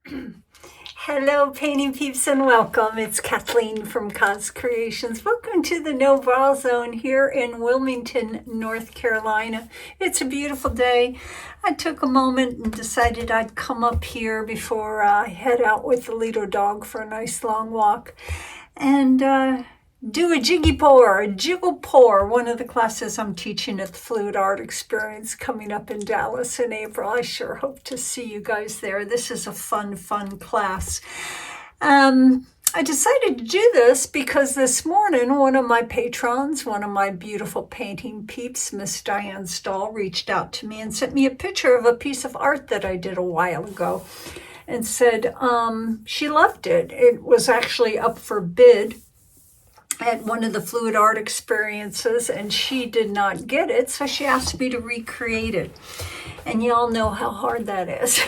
Hello, painting peeps, and welcome. It's Kathleen from Creations. Welcome to the No Bra Zone here in Wilmington, North Carolina. It's a beautiful day. I took a moment and decided I'd come up here before I head out with the little dog for a nice long walk and do a jiggle pour, one of the classes I'm teaching at the Fluid Art Experience coming up in Dallas in April. I sure hope to see you guys there. This is a fun class. I decided to do this because this morning one of my patrons, one of my beautiful painting peeps, Miss Diane Stahl, reached out to me and sent me a picture of a piece of art that I did a while ago and said she loved it. It was actually up for bid at one of the Fluid Art Experiences, and she did not get it, so she asked me to recreate it. And y'all know how hard that is,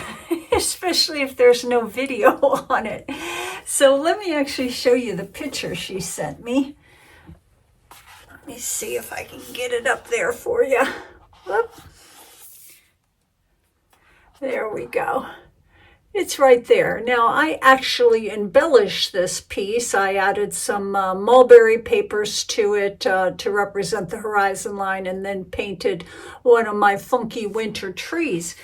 especially if there's no video on it. So let me actually show you the picture she sent me. Let me see if I can get it up there for you. Whoop. There we go. It's right there. Now, I actually embellished this piece. I added some mulberry papers to it to represent the horizon line, and then painted one of my funky winter trees.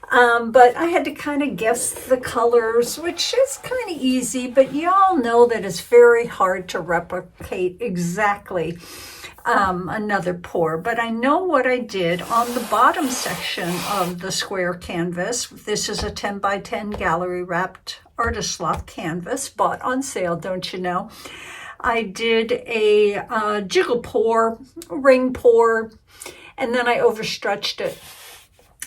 But I had to kind of guess the colors, which is kind of easy, but y'all know that it's very hard to replicate exactly another pour. But I know what I did on the bottom section of the square canvas. This is a 10 by 10 gallery wrapped artist loft canvas, bought on sale, don't you know. I did a jiggle pour, ring pour, and then I overstretched it.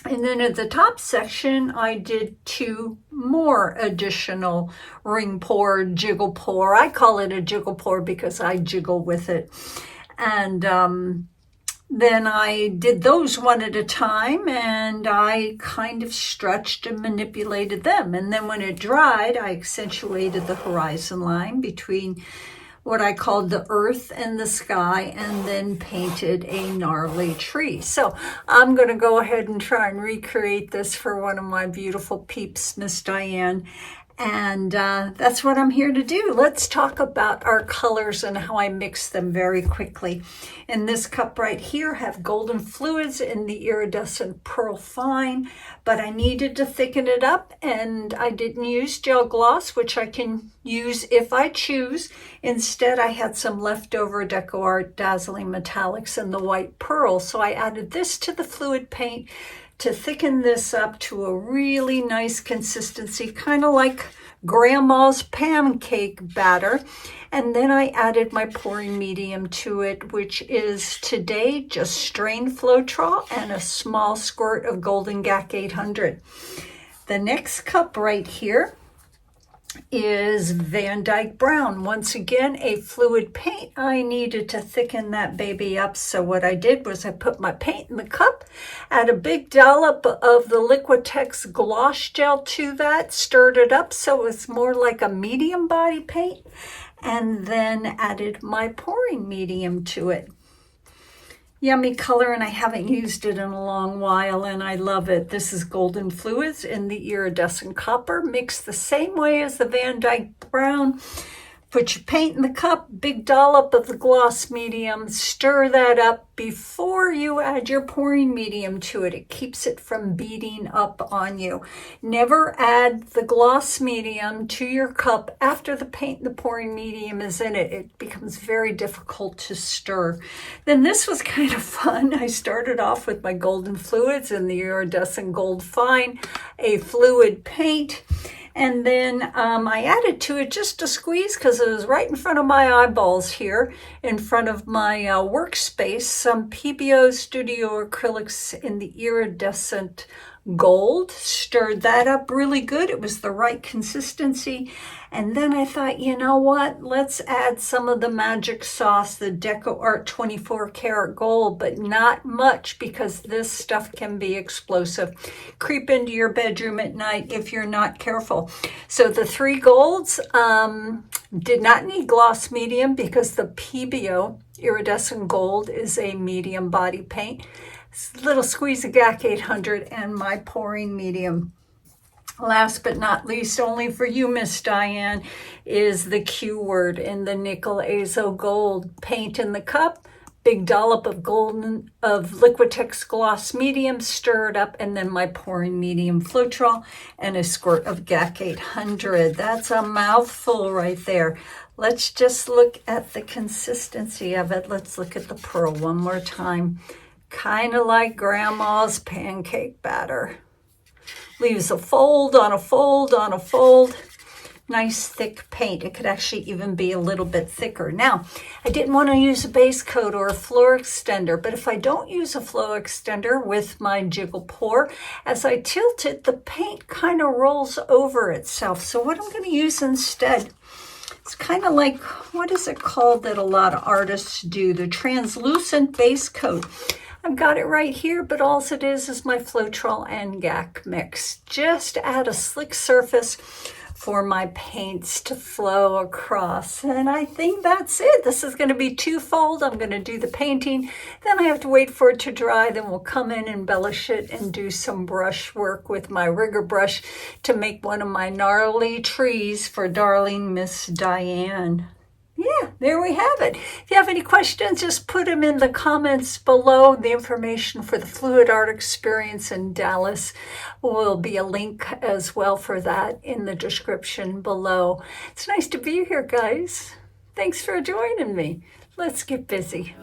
And then at the top section, I did two more additional ring pour, jiggle pour. I call it a jiggle pour because I jiggle with it. And then I did those one at a time, and I kind of stretched and manipulated them. And then when it dried, I accentuated the horizon line between what I called the earth and the sky, and then painted a gnarly tree. So I'm going to go ahead and try and recreate this for one of my beautiful peeps, Miss Diane. And that's what I'm here to do. Let's talk about our colors and how I mix them very quickly. In this cup right here, have golden fluids in the iridescent pearl fine, but I needed to thicken it up, and I didn't use gel gloss, which I can use if I choose. Instead, I had some leftover Deco Art Dazzling Metallics in the white pearl, so I added this to the fluid paint to thicken this up to a really nice consistency, kind of like grandma's pancake batter. And then I added my pouring medium to it, which is today just strained Floetrol and a small squirt of Golden Gak 800. The next cup right here is Van Dyke Brown. Once again, a fluid paint. I needed to thicken that baby up, so what I did was I put my paint in the cup, add a big dollop of the Liquitex gloss gel to that, stirred it up so it's more like a medium body paint, and then added my pouring medium to it. Yummy color, and I haven't used it in a long while, and I love it. This is Golden Fluids in the iridescent copper, mixed the same way as the Van Dyke Brown. Put your paint in the cup, big dollop of the gloss medium, stir that up before you add your pouring medium to it. It keeps it from beating up on you. Never add the gloss medium to your cup after the paint and the pouring medium is in it. It becomes very difficult to stir. Then this was kind of fun. I started off with my golden fluids in the iridescent gold fine, a fluid paint. And then I added to it just a squeeze because it was right in front of my eyeballs here, in front of my workspace, some PBO Studio acrylics in the iridescent gold. Stirred that up really good. It was the right consistency. And then I thought, you know what? Let's add some of the magic sauce, the Deco Art 24 karat gold, but not much because this stuff can be explosive. Creep into your bedroom at night if you're not careful. So the three golds did not need gloss medium because the PBO iridescent gold is a medium body paint. Little squeeze of GAC 800 and my pouring medium. Last but not least, only for you, Miss Diane, is the Q word in the nickel azo gold. Paint in the cup, big dollop of Liquitex gloss medium, stir it up, and then my pouring medium Floetrol and a squirt of GAC 800. That's a mouthful right there. Let's just look at the consistency of it. Let's look at the pearl one more time. Kind of like grandma's pancake batter. Leaves a fold on a fold on a fold. Nice thick paint. It could actually even be a little bit thicker. Now, I didn't want to use a base coat or a floor extender, but if I don't use a floor extender with my Jiggle pour, as I tilt it, the paint kind of rolls over itself. So what I'm going to use instead, it's kind of like, what is it called that a lot of artists do? The translucent base coat. I've got it right here, but all it is my Floetrol and GAC mix. Just add a slick surface for my paints to flow across. And I think that's it. This is going to be twofold. I'm going to do the painting, then I have to wait for it to dry, then we'll come in, embellish it, and do some brush work with my rigger brush to make one of my gnarly trees for darling Miss Diane. Yeah, there we have it. If you have any questions, just put them in the comments below. The information for the Fluid Art Experience in Dallas will be a link as well for that in the description below. It's nice to be here, guys. Thanks for joining me. Let's get busy.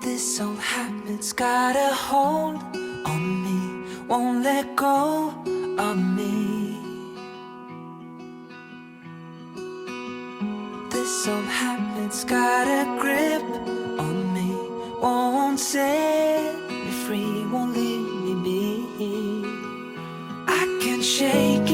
This old habit's got a hold on me, won't let go of me. This old habit's got a grip on me, won't say and shake